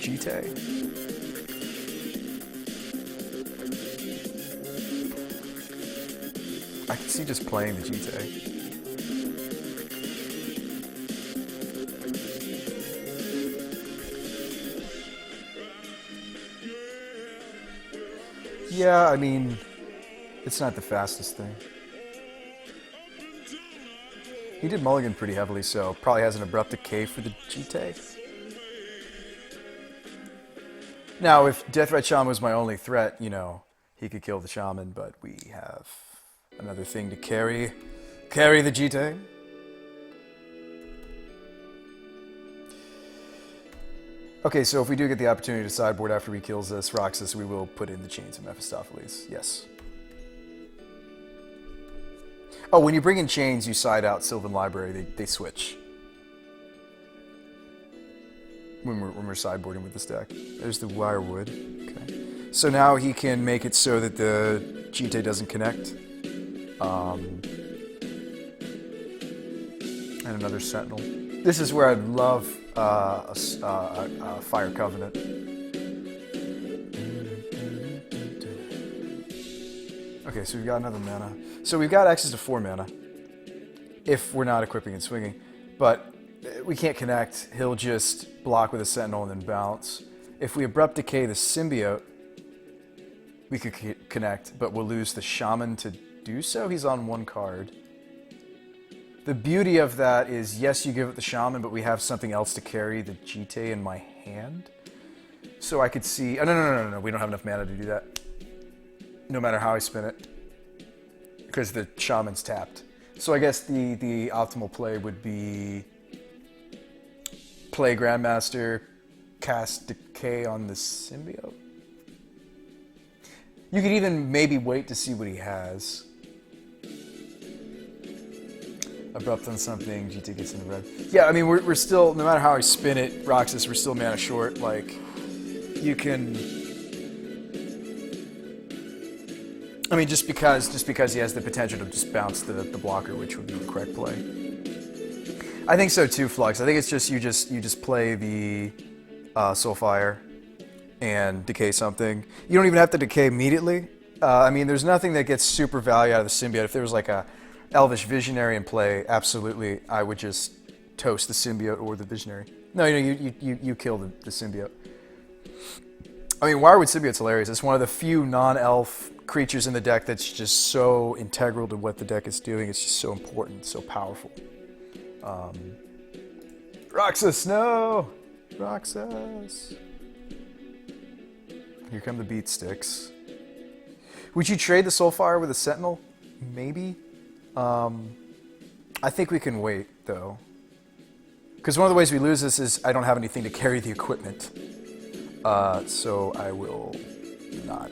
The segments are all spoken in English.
Jite. I can see just playing the Jite. Yeah, I mean, it's not the fastest thing. He did mulligan pretty heavily, so probably has an abrupt decay for the Jite. Now, if Deathrat Shaman was my only threat, you know, he could kill the Shaman, but we have another thing to carry the Jite. Okay, so if we do get the opportunity to sideboard after he kills this Roxas, we will put in the Chains of Mephistopheles. Yes. Oh, when you bring in Chains, you side out Sylvan Library. They switch. When we're sideboarding with this deck. There's the Wirewood. Okay. So now he can make it so that the Jite doesn't connect. And another Sentinel. This is where I'd love a Fire Covenant. Okay, so we've got another mana. So we've got access to 4 mana if we're not equipping and swinging. But we can't connect. He'll just block with a Sentinel and then bounce. If we Abrupt Decay the Symbiote, we could connect, but we'll lose the Shaman to do so. He's on 1 card. The beauty of that is, yes, you give it the Shaman, but we have something else to carry the Jite in my hand. So I could see... Oh, no, we don't have enough mana to do that. No matter how I spin it. Because the Shaman's tapped. So I guess the optimal play would be... Play Grandmaster, cast Decay on the Symbiote. You could even maybe wait to see what he has. Abrupt on something, Jite gets in the red. Yeah, I mean, we're still, no matter how I spin it, Roxas, we're still mana short. Like, you can... I mean, just because he has the potential to just bounce the blocker, which would be the correct play. I think so too, Flux. I think it's just you just play the Soulfire and decay something. You don't even have to decay immediately. I mean, there's nothing that gets super value out of the Symbiote. If there was like a Elvish Visionary in play, absolutely, I would just toast the Symbiote or the Visionary. No, you kill the Symbiote. I mean, Wirewood Symbiote's hilarious. It's one of the few non-elf creatures in the deck that's just so integral to what the deck is doing. It's just so important, so powerful. Roxas, no! Roxas! Here come the beat sticks. Would you trade the Soulfire with a Sentinel? Maybe. I think we can wait, though. Because one of the ways we lose this is I don't have anything to carry the equipment. So I will not.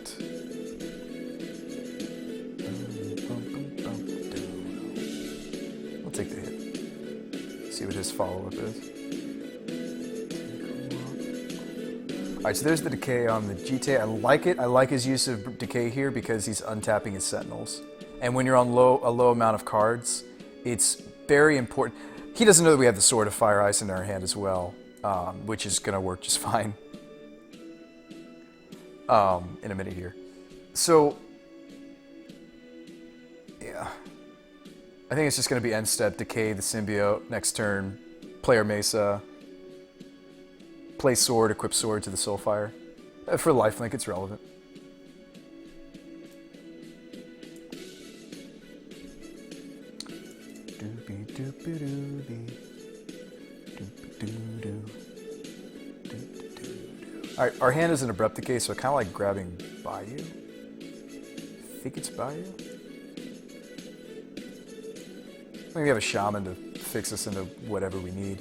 I'll take the hit. See what his follow-up is. Alright, so there's the decay on the Jite. I like it. I like his use of decay here because he's untapping his Sentinels. And when you're on a low amount of cards, it's very important. He doesn't know that we have the Sword of Fire Ice in our hand as well, which is going to work just fine in a minute here. So, yeah. I think it's just going to be end step, decay the Symbiote, next turn, player Mesa, play Sword, equip Sword to the Soulfire. For lifelink, it's relevant. Alright, our hand is an Abrupt Decay, so kind of like grabbing Bayou. I think it's Bayou. Maybe we have a Shaman to fix us into whatever we need.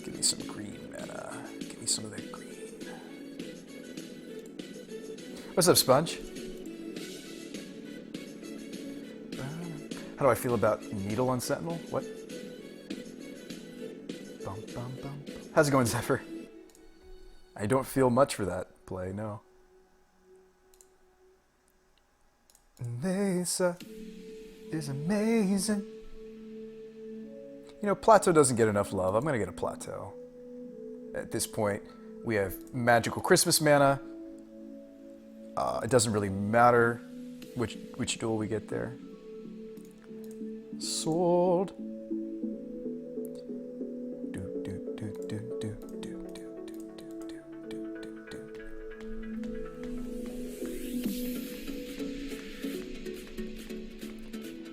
Give me some green mana. Give me some of that green. What's up, Sponge? How do I feel about Needle on Sentinel? What? Bum, bum, bum. How's it going, Zephyr? I don't feel much for that play, no. Mesa is amazing. You know, Plateau doesn't get enough love. I'm going to get a Plateau at this point. We have magical Christmas mana. It doesn't really matter which duel we get there. Sword.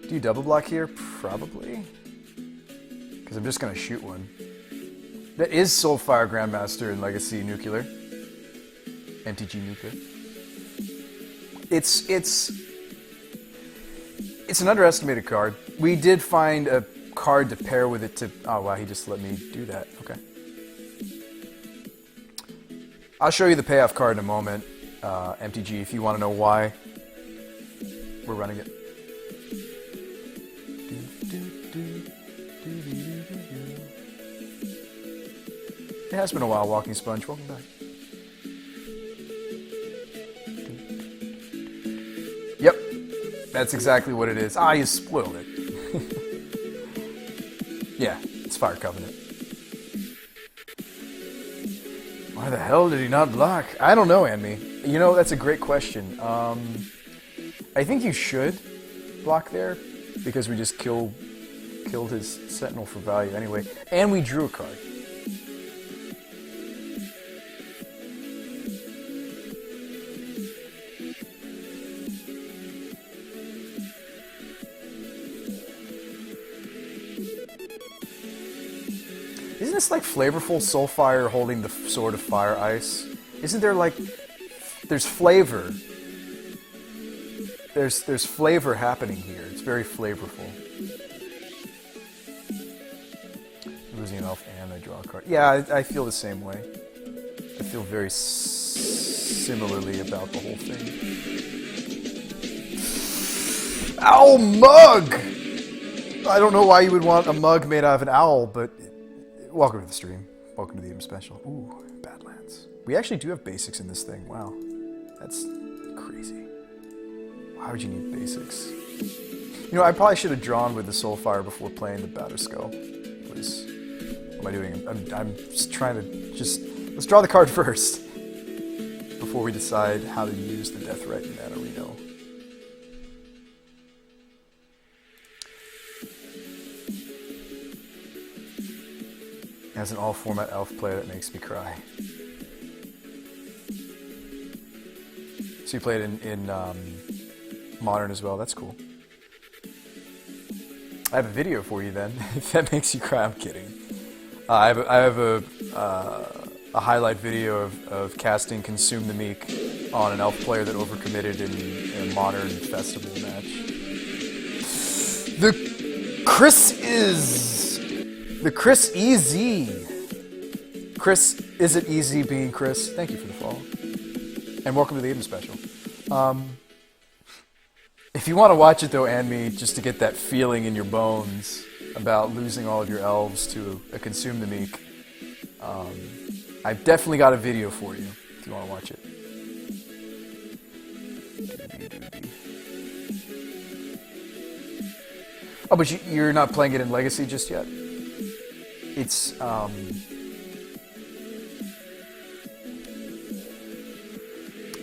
Do you double block here? Probably. Because I'm just going to shoot one. That is Soulfire Grandmaster in Legacy Nuclear. MTG Nuclear. It's an underestimated card. We did find a card to pair with it to... Oh, wow, he just let me do that. Okay. I'll show you the payoff card in a moment, MTG, if you want to know why we're running it. It has been a while, Walking Sponge. Welcome back. Yep, that's exactly what it is. Ah, you spoiled it. Yeah, it's Fire Covenant. Why the hell did he not block? I don't know, Anmi. You know, that's a great question. I think you should block there, because we just killed his Sentinel for value anyway, and we drew a card. Isn't this like flavorful Soulfire holding the Sword of Fire Ice? Isn't there like... There's flavor. There's flavor happening here. It's very flavorful. Losing an elf and I draw a card. Yeah, I feel the same way. I feel very similarly about the whole thing. Owl mug! I don't know why you would want a mug made out of an owl, but... Welcome to the stream. Welcome to the Eden Special. Ooh, Badlands. We actually do have basics in this thing. Wow. That's crazy. Why would you need basics? You know, I probably should have drawn with the Soulfire before playing the Batterskull. What am I doing? I'm just trying to let's draw the card first before we decide how to use the Deathrite in Mana Reno. As an all-format elf player, that makes me cry. So you played in Modern as well. That's cool. I have a video for you then. If that makes you cry, I'm kidding. I have a highlight video of casting Consume the Meek on an elf player that overcommitted in a Modern festival match. The Chris Easy. Chris, is it easy being Chris? Thank you for the follow. And welcome to the Eden Special. If you want to watch it though, and me, just to get that feeling in your bones about losing all of your elves to a Consume the Meek, I've definitely got a video for you if you want to watch it. Oh, but you're not playing it in Legacy just yet? It's,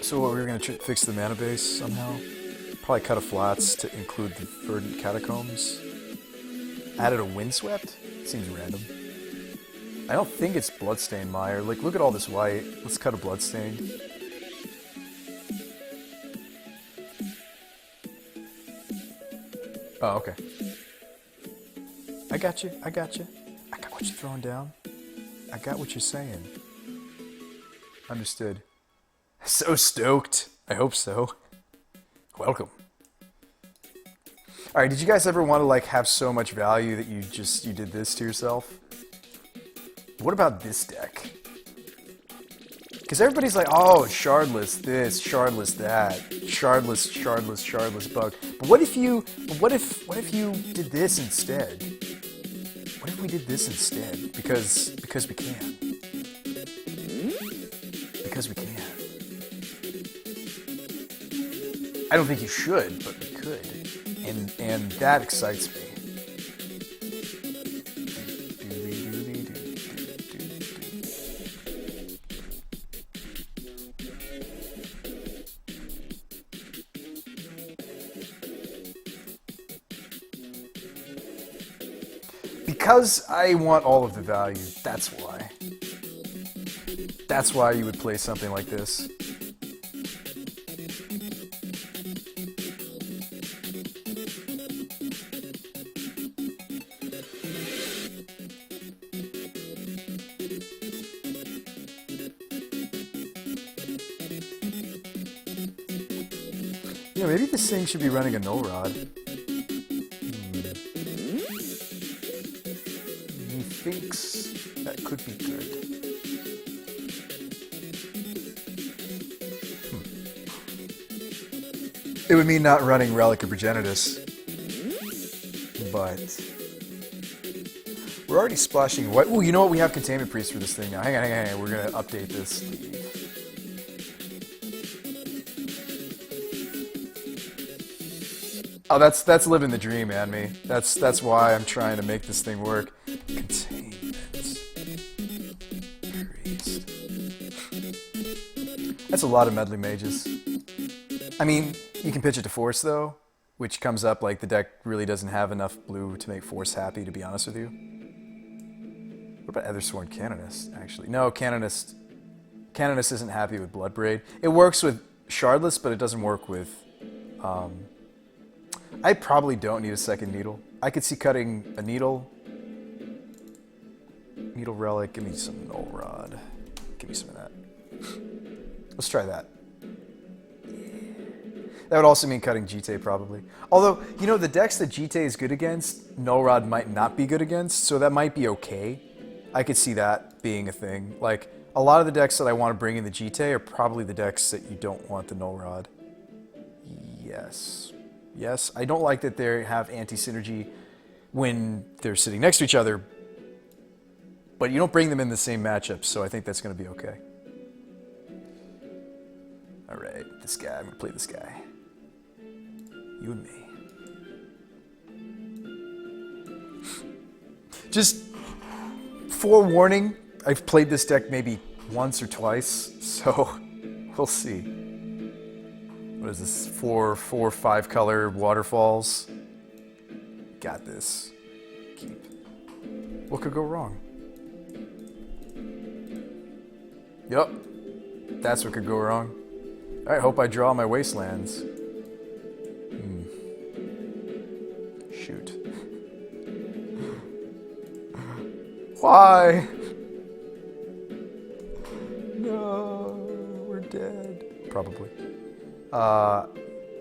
so what, we're going to fix the mana base somehow? Probably cut a flats to include the Verdant Catacombs. Added a Windswept? Seems random. I don't think it's Bloodstained Mire. Like, look at all this white. Let's cut a Bloodstained. Oh, okay. I got you. I got you. I got what you're throwing down. I got what you're saying. Understood. So stoked. I hope so. Welcome. Alright, did you guys ever want to like have so much value that you did this to yourself? What about this deck? Because everybody's like, oh, shardless this, shardless that, shardless bug. But what if you did this instead? What if we did this instead? Because we can. Because we can. I don't think you should, but we could. And that excites me. Because I want all of the value, that's why. That's why you would play something like this. Yeah, maybe this thing should be running a null rod. He thinks that could be good. It would mean not running Relic of Progenitus. But we're already splashing white. Oh, you know what? We have Containment Priest for this thing now. Hang on. We're going to update this sleeve. Oh, that's living the dream, man, me. That's why I'm trying to make this thing work. Containment Priest. That's a lot of Medley Mages. I mean, you can pitch it to Force, though, which comes up like the deck really doesn't have enough blue to make Force happy, to be honest with you. What about Ethersworn Canonist, actually? No, Canonist isn't happy with Bloodbraid. It works with Shardless, but it doesn't work with... I probably don't need a second needle. I could see cutting a needle. Needle Relic, give me some Null Rod. Give me some of that. Let's try that. That would also mean cutting Jite, probably. Although, you know, the decks that Jite is good against, Null Rod might not be good against, so that might be okay. I could see that being a thing. Like, a lot of the decks that I want to bring in the Jite are probably the decks that you don't want the Null Rod. Yes. Yes, I don't like that they have anti-synergy when they're sitting next to each other, but you don't bring them in the same matchups, so I think that's going to be okay. All right, this guy. I'm going to play this guy. You and me. Just forewarning, I've played this deck maybe once or twice, so we'll see. What is this? 5 color waterfalls. Got this. Keep. What could go wrong? Yup. That's what could go wrong. I hope I draw my wastelands. Shoot. Why? No, we're dead. Probably.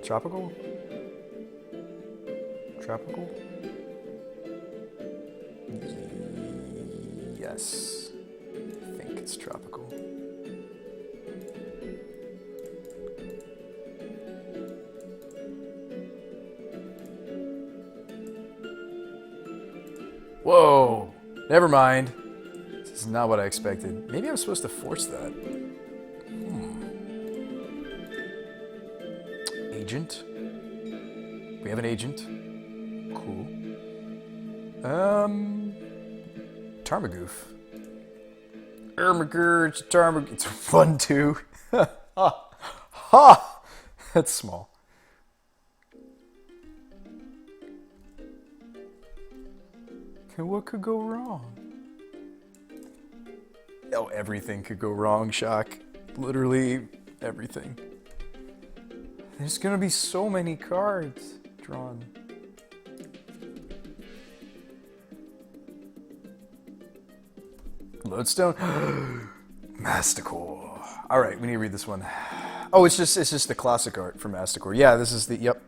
Tropical? Tropical? Yes. I think it's tropical. Whoa! Never mind. This is not what I expected. Maybe I'm supposed to force that. Agent. We have an agent. Cool. Tarmogoyf. It's a Tarmogoyf. It's 1/2. Ha! Ha! That's small. Okay, what could go wrong? Oh, everything could go wrong, Shock. Literally everything. There's gonna be so many cards drawn. Lodestone? Masticore. Alright, we need to read this one. Oh, it's just the classic art for Masticore. Yeah, this is the yep.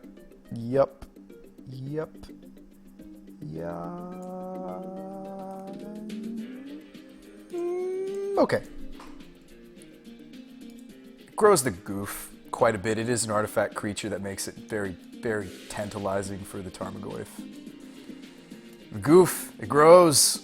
Okay. It grows the goof quite a bit. It is an artifact creature that makes it very, very tantalizing for the Tarmogoyf. The goof, it grows.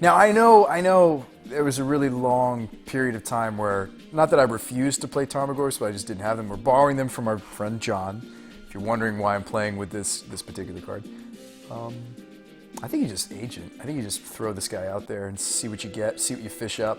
Now, I know there was a really long period of time where, not that I refused to play Tarmogoyfs, but I just didn't have them. We're borrowing them from our friend John. If you're wondering why I'm playing with this particular card. I think you just agent. I think you just throw this guy out there and see what you get, see what you fish up.